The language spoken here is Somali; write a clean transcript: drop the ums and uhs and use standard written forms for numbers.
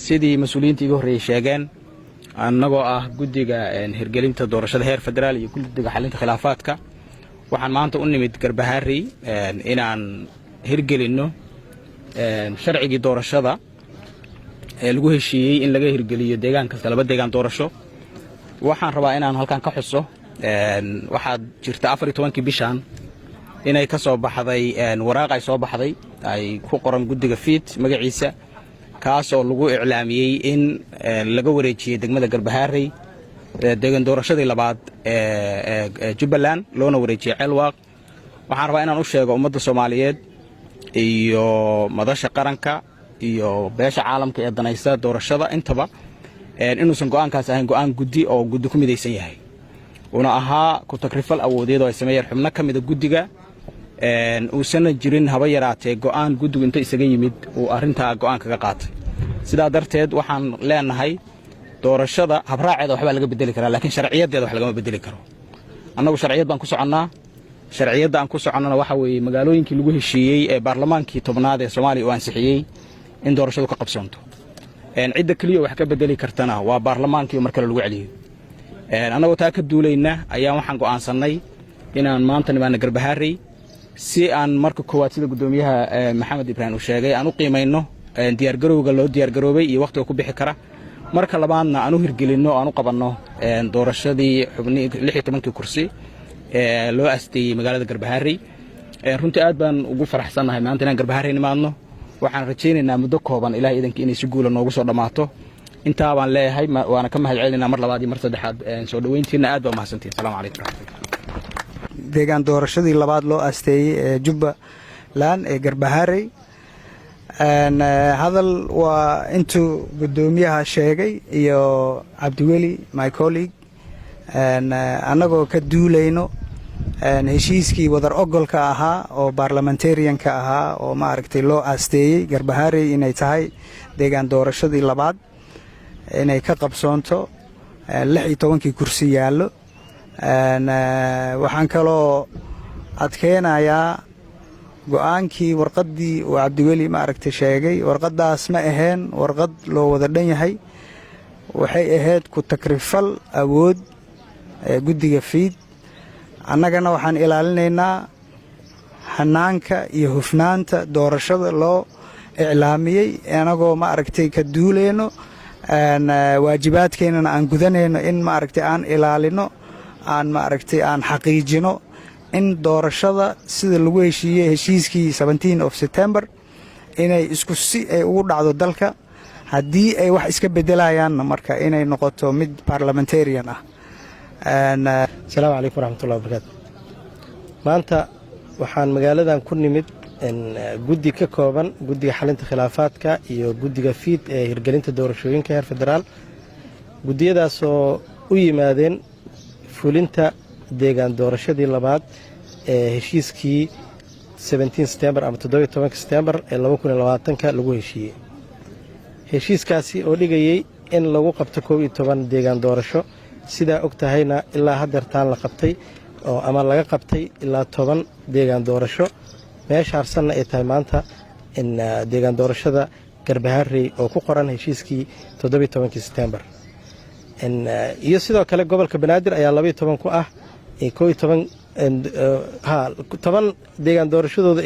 sidii mas'uuliyiinta iga horreeyay sheegeen annagoo ah guddiga hirgelinta doorashada heer federaal iyo guddiga xalinta khilaafaadka waxaan maanta u nimid Garbaharey inaan hirgelinno sharcigii doorashada ee lagu heshiiyey in laga hirgeliyo deegaanka laba deegaan doorasho waxaan rabaa inaan halkan ka xuso waxaad jirta 14 bishan inay ka soo baxday waraaq ay soo baxday ay ku qoran guddiga fiid magaciisa kaas oo lagu iclaamiyey in laga wareejiyay degmada Garbaharey deegaan doorashadii labaad ee Jubbaland loona wareejiyay Ceelwaaq waxaan rabaa inaan u sheego ummadda Soomaaliyeed iyo madasha qaranka iyo beesha caalamka ee danaysa doorashada intaba inuusan go'aankaas ahayn go'aan guddi oo guddi ku midaysan yahay una ahaa ku takrifal awoodeed oo ay sameeyeen xubno ka mid ah guddiga uusan jirin haba yaraatee go'aan guddigu inta isaga yimid uu arinta go'aan kaga qaatay sidaa darteed waxaan leenahay doorashada habraaceeda waxba laga bedeli karaa laakiin sharciyadeeda wax laga bedeli karo annagu sharciyad baan ku soconnaa sharciyada aan ku soconnana waxa weeye magaalooyinkii lagu heshiiyey ee baarlamaankii tobnaad ee Soomaaliya oo ansixiyay in doorashadu ka qabsoonto cidda kaliya wax ka bedeli kartana waa baarlamaankii marka lagu celiyo annagoo taa ka duulayna ayaa waxaan go'aansanay inaan maanta nimaana Garbaharey si aan marka koowaad sida gudoomiyaha Maxamed Ibrahim uu sheegay aan u qiimeeyno diyaar garowga loo diyaar garoobay iyo waqtiga ku bixi kara marka labaadna aan u hirgelino aan u qabanno doorashadii xubnii 16 kursi loo asteeyay magaalada Garbaharey runtii aad baan ugu faraxsanahay maanta inaan Garbaharey nimaadno waxaan rajaynaynaa muddo kooban ilaahay idanka inay si guul noogu soo dhamaato inta baan leeyahay waana ka mahadcelinaynaa mar labaad iyo mar saddexaad soo dhaweyntiina aad baa mahadsantiin salaamu calaykum deegaan doorashadii labaad loo asteeyay ee Jubbaland ee Garbaharey hadal waa intuu gudoomiyaha sheegay iyo Cabdiweli my colleague annagoo ka duulayno heshiiskii wadar ogolka ahaa oo parliamentarianka ahaa oo ma aragtay loo asteeyay Garbaharey inay tahay deegaan doorashadii labaad inay ka qabsoonto 16 kursi yaallo waxaan kaloo adkeenayaa go'aankii warqadii oo Cabdiweli ma aragtay sheegay warqadaas ma ahayn warqad loo wada dhan yahay waxay ahayd ku takrifal awood guddiga fiid annagana waxaan ilaalinaynaa hanaanka iyo hufnaanta doorashada loo iclaamiyey anagoo ma aragtay ka duulayno waajibaadkeennana aan gudanayno in ma aragtay aan ilaalino aan ma aragtay aan xaqiijino in doorashada sida lagu heshiiyey heshiiskii 17 of September inay isku si ay ugu dhacdo dalka haddii ay wax iska bedelayaanna marka inay noqoto mid parliamentarian ah السلام عليكم ورحمة الله وبركاته maanta waxaan magaaladan ku nimid guddi ka kooban guddiga xalinta khilaafaadka iyo guddiga fiid ee hirgelinta doorashooyinka heer federaal guddiyadaas oo u yimaadeen fulinta deegaan doorashadii labaad ee heshiiskii 17 September ama 17 September ee 2020 lagu heshiiyey heshiiskaasi oo dhigayay in lagu qabto 12 deegaan doorasho sida og tahayna ilaa haddeertaan la qabtay oo ama laga qabtay ilaa 10 deegaan doorasho meesha harsanna ay tahay maanta in deegaan doorashada Garbaharey oo ku qoran heshiiskii 17 September iyo sidoo kale gobolka Banaadir ayaa 12 ku ah 12 deegaan doorashadooda